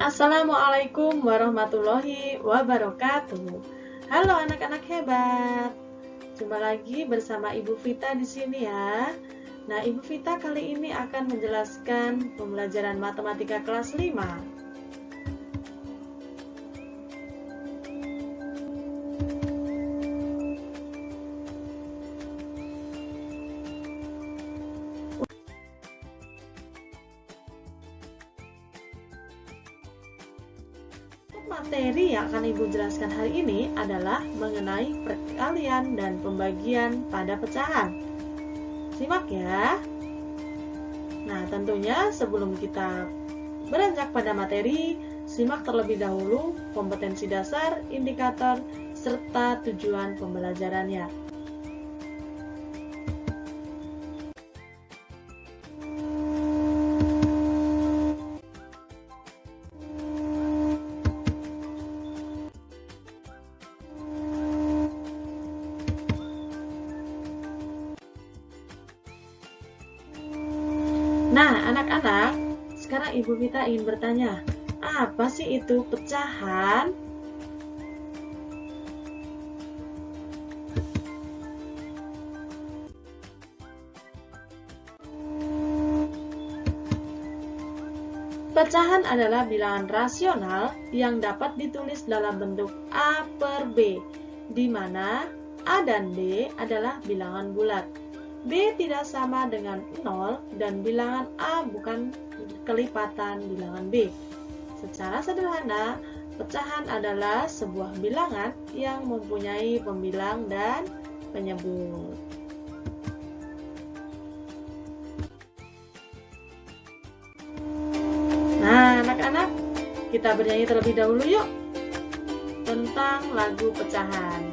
Assalamualaikum warahmatullahi wabarakatuh. Halo anak-anak hebat. Jumpa lagi bersama Ibu Vita di sini ya. Nah, Ibu Vita kali ini akan menjelaskan pembelajaran matematika kelas 5. Materi yang akan Ibu jelaskan hari ini adalah mengenai perkalian dan pembagian pada pecahan. Simak ya. Nah, tentunya sebelum kita beranjak pada materi, simak terlebih dahulu kompetensi dasar, indikator, serta tujuan pembelajarannya. Nah, anak-anak, sekarang Ibu Vita ingin bertanya, apa sih itu pecahan? Pecahan adalah bilangan rasional yang dapat ditulis dalam bentuk A per B, di mana A dan B adalah bilangan bulat. B tidak sama dengan 0 dan bilangan A bukan kelipatan bilangan B. Secara sederhana, pecahan adalah sebuah bilangan yang mempunyai pembilang dan penyebut. Nah, anak-anak, kita bernyanyi terlebih dahulu yuk tentang lagu pecahan.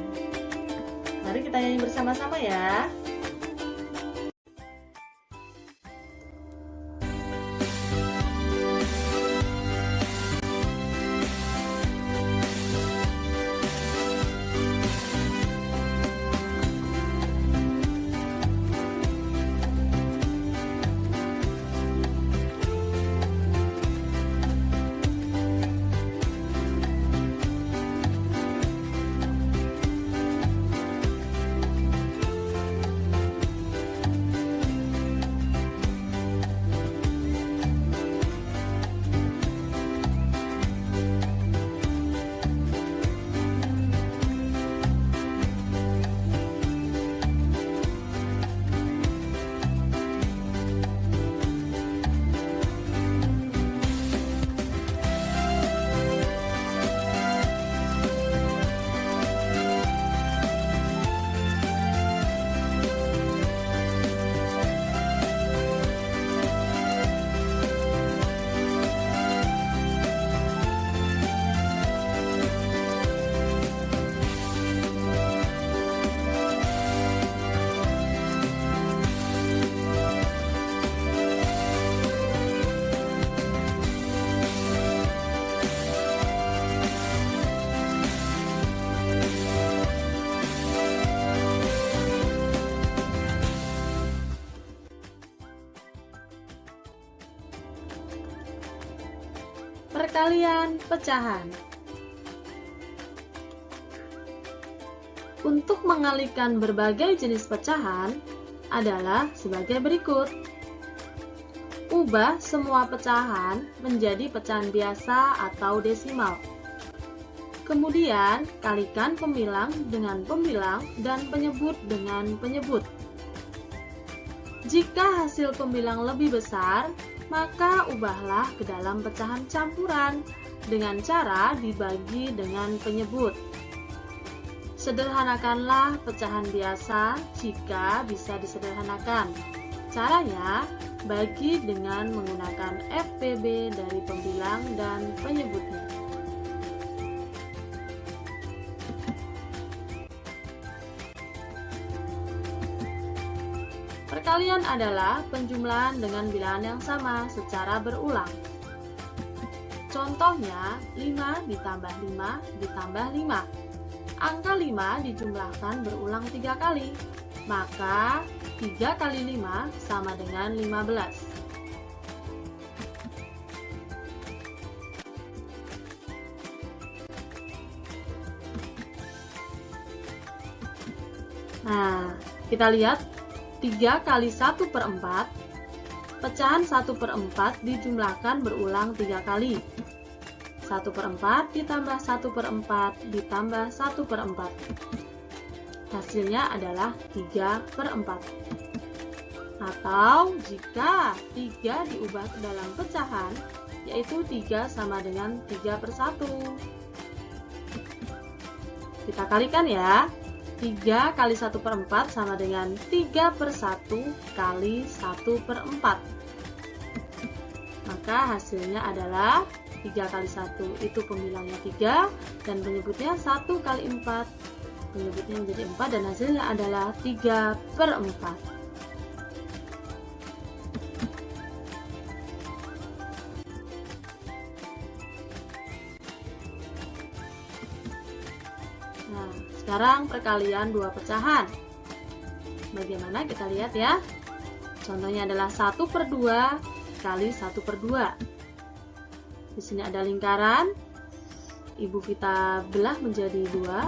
Mari kita nyanyi bersama-sama ya. Perkalian pecahan. Untuk mengalikan berbagai jenis pecahan adalah sebagai berikut. Ubah semua pecahan menjadi pecahan biasa atau desimal. Kemudian, kalikan pembilang dengan pembilang dan penyebut dengan penyebut. Jika hasil pembilang lebih besar, maka ubahlah ke dalam pecahan campuran dengan cara dibagi dengan penyebut. Sederhanakanlah pecahan biasa jika bisa disederhanakan. Caranya, bagi dengan menggunakan FPB dari pembilang dan penyebutnya. Perkalian adalah penjumlahan dengan bilangan yang sama secara berulang. Contohnya, 5 ditambah 5 ditambah 5. Angka 5 dijumlahkan berulang 3 kali, maka 3 kali 5 sama dengan 15. Nah, kita lihat 3 kali 1/4. Pecahan 1/4 dijumlahkan berulang 3 kali. 1/4 ditambah 1/4 ditambah 1/4. Hasilnya adalah 3/4. Atau jika 3 diubah ke dalam pecahan, yaitu 3 sama dengan 3/1. Kita kalikan ya. 3 kali 1/4 sama dengan 3/1 kali 1/4. Maka hasilnya adalah 3 kali 1 itu pembilangnya 3 dan penyebutnya 1 kali 4. Penyebutnya menjadi 4 dan hasilnya adalah 3/4. Nah, sekarang perkalian dua pecahan. Bagaimana kita lihat ya. Contohnya adalah 1/2 kali 1/2. Di sini ada lingkaran. Ibu Vita belah menjadi 2.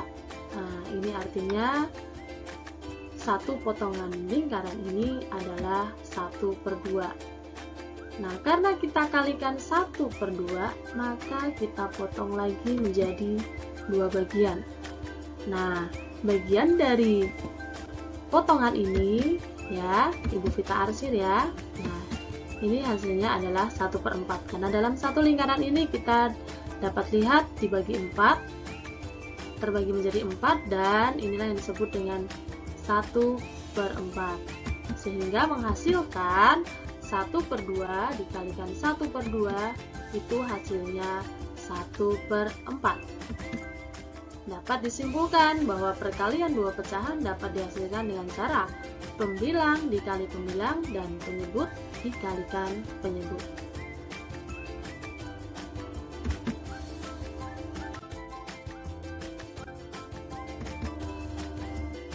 Nah, ini artinya satu potongan lingkaran ini adalah 1/2. Nah, karena kita kalikan 1/2, maka kita potong lagi menjadi 2 bagian. Nah, bagian dari potongan ini ya, Ibu Vita arsir ya. Nah, ini hasilnya adalah 1/4 karena dalam satu lingkaran ini kita dapat lihat dibagi 4, terbagi menjadi 4 dan inilah yang disebut dengan 1/4. Sehingga menghasilkan 1/2 dikalikan 1/2 itu hasilnya 1/4. Dapat disimpulkan bahwa perkalian dua pecahan dapat dihasilkan dengan cara pembilang dikali pembilang dan penyebut dikalikan penyebut.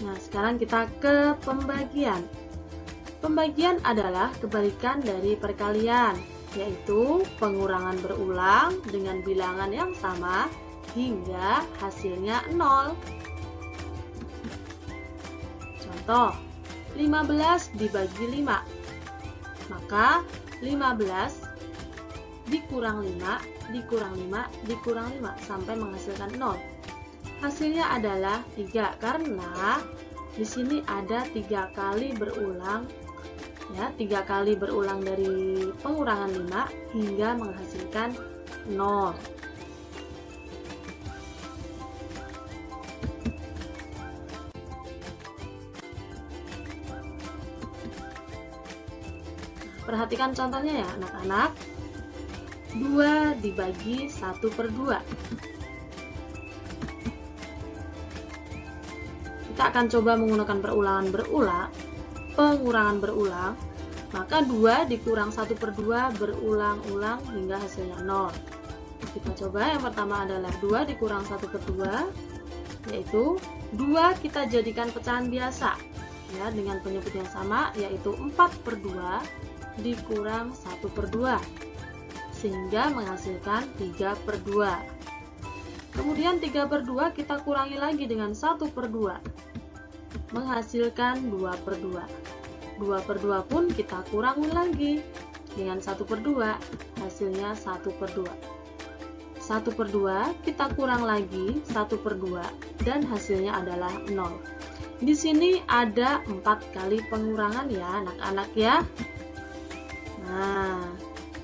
Nah, sekarang kita ke pembagian. Pembagian adalah kebalikan dari perkalian, yaitu pengurangan berulang dengan bilangan yang sama hingga hasilnya 0. Contoh, 15 dibagi 5. Maka 15 dikurang 5, dikurang 5, dikurang 5 sampai menghasilkan 0. Hasilnya adalah 3 karena di sini ada 3 kali berulang ya, 3 kali berulang dari pengurangan 5 hingga menghasilkan 0. Perhatikan contohnya ya anak-anak. 2 dibagi 1/2. Kita akan coba menggunakan pengurangan berulang. Maka 2 dikurang 1/2 berulang-ulang hingga hasilnya 0. Kita coba yang pertama adalah 2 dikurang 1/2, yaitu 2 kita jadikan pecahan biasa ya, dengan penyebut yang sama, yaitu 4/2 dikurang 1/2 sehingga menghasilkan 3/2. Kemudian 3/2 kita kurangi lagi dengan 1/2 menghasilkan 2/2. 2/2 pun kita kurangi lagi dengan 1/2 hasilnya 1/2. 1/2 kita kurang lagi 1/2 dan hasilnya adalah 0. Di sini ada 4 kali pengurangan ya anak-anak ya. Nah,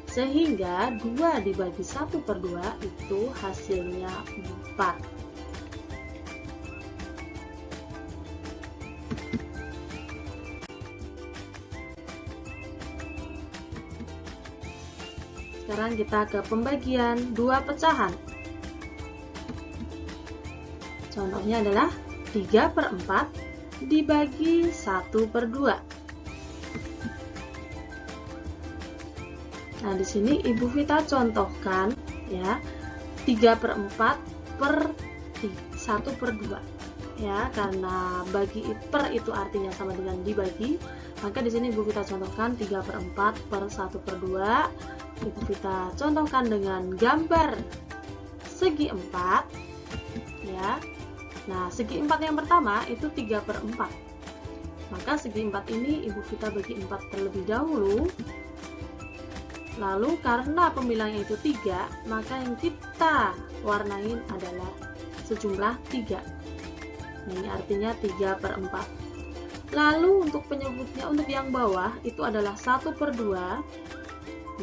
sehingga 2 dibagi 1/2 itu hasilnya 4. Sekarang kita ke pembagian dua pecahan. Contohnya adalah 3/4 dibagi 1/2. Nah, di sini Ibu Vita contohkan ya 3/4 per 1/2 ya, karena bagi per itu artinya sama dengan dibagi, maka di sini Ibu Vita contohkan 3/4 per 1/2. Ibu Vita contohkan dengan gambar segi 4 ya. Nah, segi 4 yang pertama itu 3/4. Maka segi 4 ini Ibu Vita bagi 4 terlebih dahulu. Lalu karena pembilangnya itu 3, maka yang kita warnain adalah sejumlah 3. Ini artinya 3/4. Lalu untuk penyebutnya untuk yang bawah itu adalah 1/2.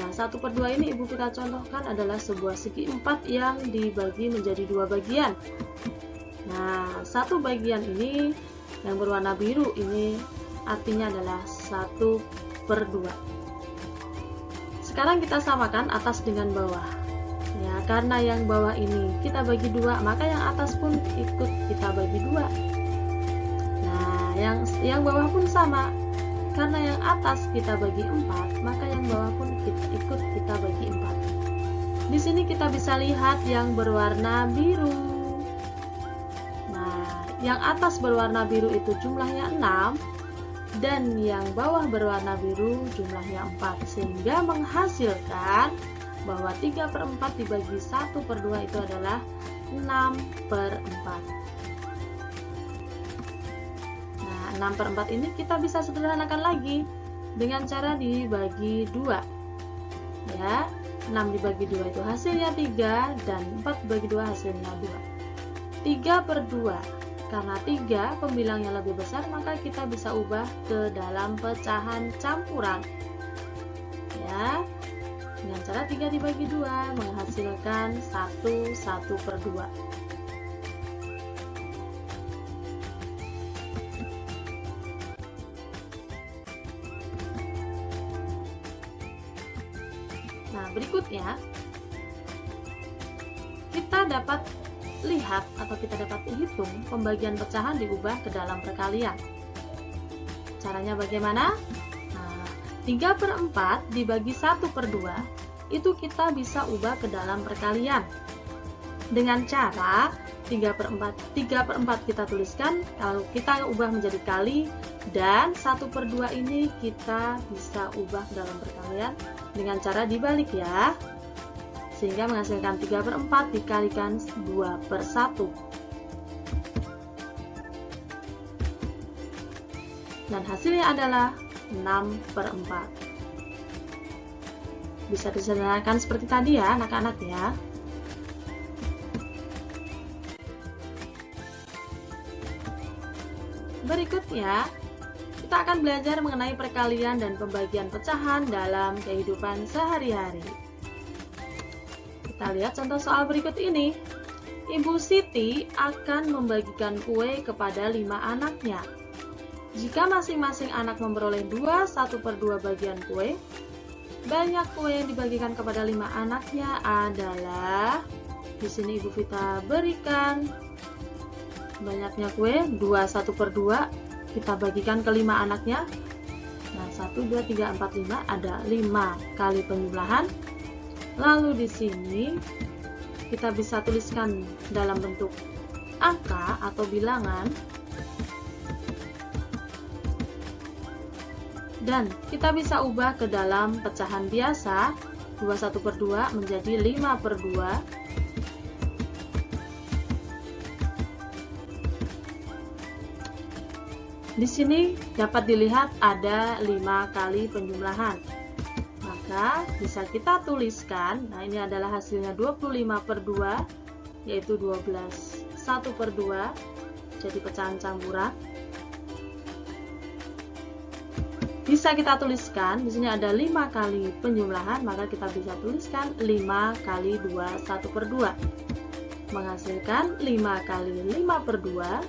Nah, 1/2 ini Ibu Vita contohkan adalah sebuah segi 4 yang dibagi menjadi 2 bagian. Nah, satu bagian ini yang berwarna biru ini artinya adalah 1/2. Sekarang kita samakan atas dengan bawah. Ya, karena yang bawah ini kita bagi 2, maka yang atas pun ikut kita bagi 2. Nah, yang bawah pun sama. Karena yang atas kita bagi 4, maka yang bawah pun ikut kita bagi 4. Di sini kita bisa lihat yang berwarna biru. Nah, yang atas berwarna biru itu jumlahnya 6. Dan yang bawah berwarna biru jumlahnya 4, sehingga menghasilkan bahwa 3/4 dibagi 1/2 itu adalah 6/4. Nah, 6/4 ini kita bisa sederhanakan lagi dengan cara dibagi 2. Ya, 6 dibagi 2 itu hasilnya 3, dan 4 dibagi 2 hasilnya 2. 3/2. Karena 3 pembilangnya lebih besar, maka kita bisa ubah ke dalam pecahan campuran. Ya, dengan cara 3 dibagi 2 menghasilkan 1/2. Nah, berikutnya kita dapat lihat atau kita dapat hitung pembagian pecahan diubah ke dalam perkalian. Caranya bagaimana? Nah, 3/4 dibagi 1/2 itu kita bisa ubah ke dalam perkalian dengan cara 3/4 kita tuliskan, kalau kita ubah menjadi kali, dan 1/2 ini kita bisa ubah ke dalam perkalian dengan cara dibalik ya, sehingga menghasilkan 3/4 dikalikan 2/1. Dan hasilnya adalah 6/4. Bisa disederhanakan seperti tadi ya anak-anak ya. Berikutnya, kita akan belajar mengenai perkalian dan pembagian pecahan dalam kehidupan sehari-hari. Kita lihat contoh soal berikut ini. Ibu Siti akan membagikan kue kepada 5 anaknya. Jika masing-masing anak memperoleh 1/2 bagian kue, banyak kue yang dibagikan kepada 5 anaknya adalah, di sini Ibu Vita berikan banyaknya kue 1/2 kita bagikan ke 5 anaknya. Nah, 1, 2, 3, 4, 5 ada 5 kali penjumlahan. Lalu di sini kita bisa tuliskan dalam bentuk angka atau bilangan, dan kita bisa ubah ke dalam pecahan biasa. 1/2 menjadi 5/2. Di sini dapat dilihat ada 5 kali penjumlahan. Maka bisa kita tuliskan, nah ini adalah hasilnya 25/2, yaitu 12 1/2, jadi pecahan campuran. Bisa kita tuliskan, di sini ada 5 kali penjumlahan, maka kita bisa tuliskan 5 kali 2 1/2, menghasilkan 5 kali 5/2,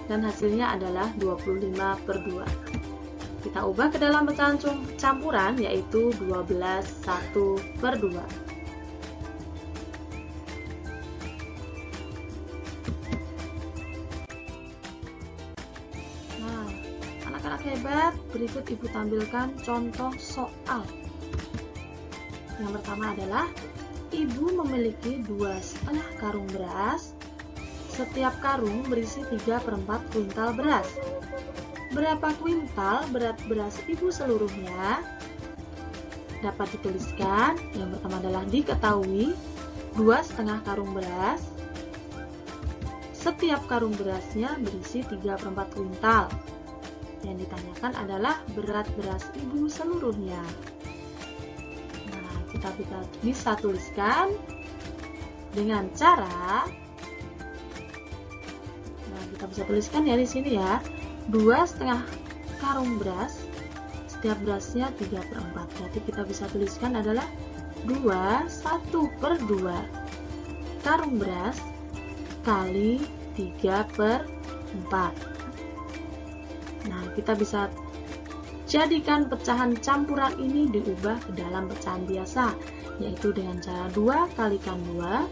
dan hasilnya adalah 25/2. Kita ubah ke dalam pecahan campuran, yaitu 12 1/2. Nah, anak-anak hebat, berikut Ibu tampilkan contoh soal. Yang pertama adalah, Ibu memiliki 2,5 karung beras. Setiap karung berisi 3/4 kuintal beras. Berapa kuintal berat beras Ibu seluruhnya? Dapat dituliskan. Yang pertama adalah diketahui 2,5 karung beras. setiap karung berasnya berisi 3/4 kuintal. Yang ditanyakan adalah berat beras ibu seluruhnya. Nah, kita bisa tuliskan dengan cara, kita bisa tuliskan ya di sini ya, 2,5 karung beras, setiap berasnya 3/4. Berarti kita bisa tuliskan adalah 1/2 karung beras kali 3/4. Nah, kita bisa jadikan pecahan campuran ini diubah ke dalam pecahan biasa, yaitu dengan cara 2 kalikan 2,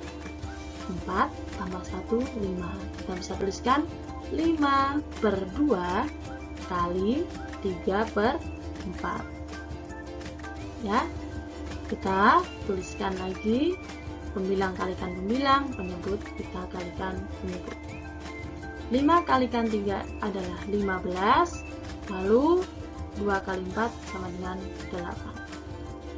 4 tambah 1, 5. Kita bisa tuliskan 5/2 kali 3/4. Ya, kita tuliskan lagi pembilang kalikan pembilang, penyebut kita kalikan penyebut. 5 kalikan 3 adalah 15, lalu 2 kali 4 sama dengan 8.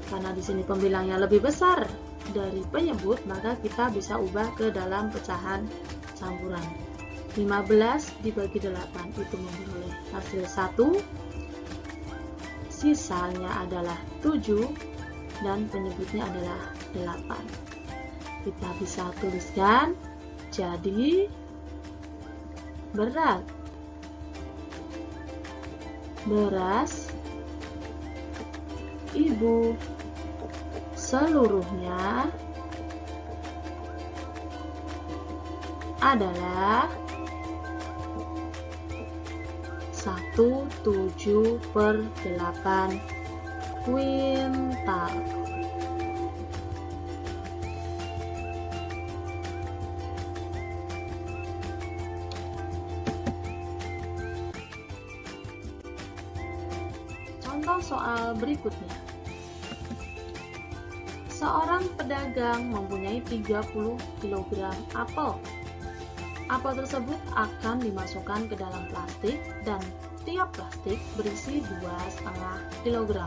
Karena di sini pembilangnya lebih besar dari penyebut, maka kita bisa ubah ke dalam pecahan campuran. 15 dibagi 8 itu memperoleh hasil 1, sisanya adalah 7, dan penyebutnya adalah 8. Kita bisa tuliskan jadi beras ibu seluruhnya adalah 1/7/8 kuintal. Contoh soal berikutnya. Seorang pedagang mempunyai 30 kg apel. Apel tersebut akan dimasukkan ke dalam plastik dan tiap plastik berisi 2,5 kg.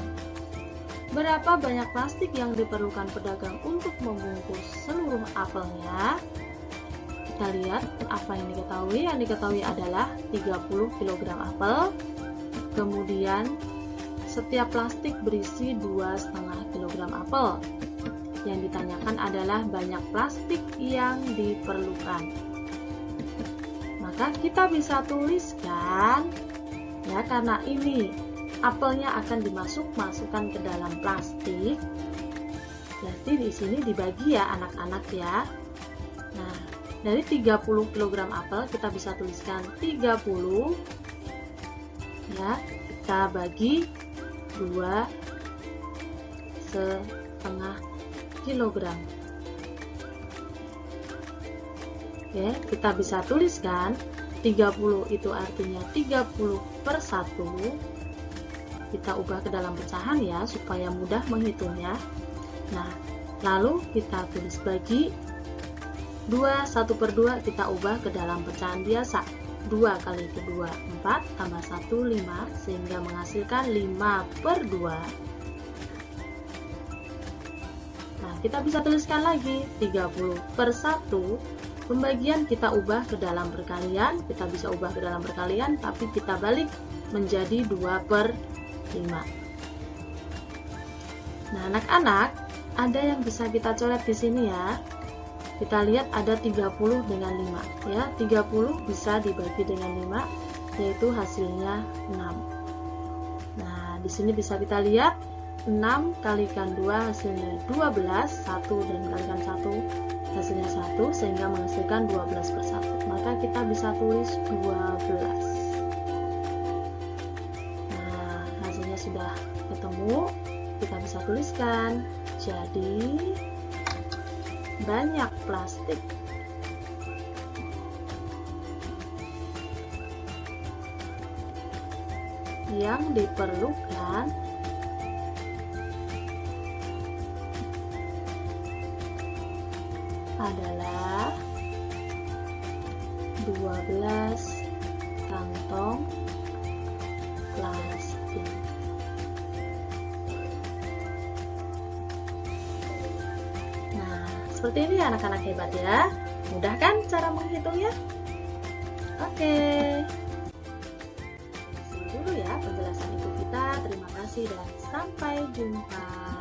Berapa banyak plastik yang diperlukan pedagang untuk membungkus seluruh apelnya? Kita lihat apa yang diketahui. Yang diketahui adalah 30 kg apel. Kemudian setiap plastik berisi 2,5 kg apel. Yang ditanyakan adalah banyak plastik yang diperlukan. Maka kita bisa tuliskan, ya, karena ini apelnya akan masukkan ke dalam plastik. Berarti di sini dibagi ya anak-anak ya. Nah, dari 30 kg apel kita bisa tuliskan 30, ya, kita bagi 2,5 kilogram. Oke, kita bisa tuliskan 30 itu artinya 30/1. Kita ubah ke dalam pecahan ya supaya mudah menghitungnya. Nah, lalu kita tulis bagi 2, 1/2 kita ubah ke dalam pecahan biasa. 2 kali kedua 4 tambah 1 5 sehingga menghasilkan 5/2. Nah, kita bisa tuliskan lagi 30/1. Pembagian kita ubah ke dalam perkalian, kita bisa ubah ke dalam perkalian tapi kita balik menjadi 2/5. Nah, anak-anak, ada yang bisa kita coret di sini ya. Kita lihat ada 30 dengan 5 ya. 30 bisa dibagi dengan 5 yaitu hasilnya 6. Nah, di sini bisa kita lihat 6 kalikan 2 hasilnya 12, 1 dan kalikan 1 hasilnya 1 sehingga menghasilkan 12/1. Maka kita bisa tulis 12. Nah, hasilnya sudah ketemu, kita bisa tuliskan jadi banyak plastik yang diperlukan adalah 12 kantong plastik. Nah, seperti ini anak-anak hebat ya. Mudah kan cara menghitungnya? Oke. Sekian dulu ya penjelasan ibu kita. Terima kasih dan sampai jumpa.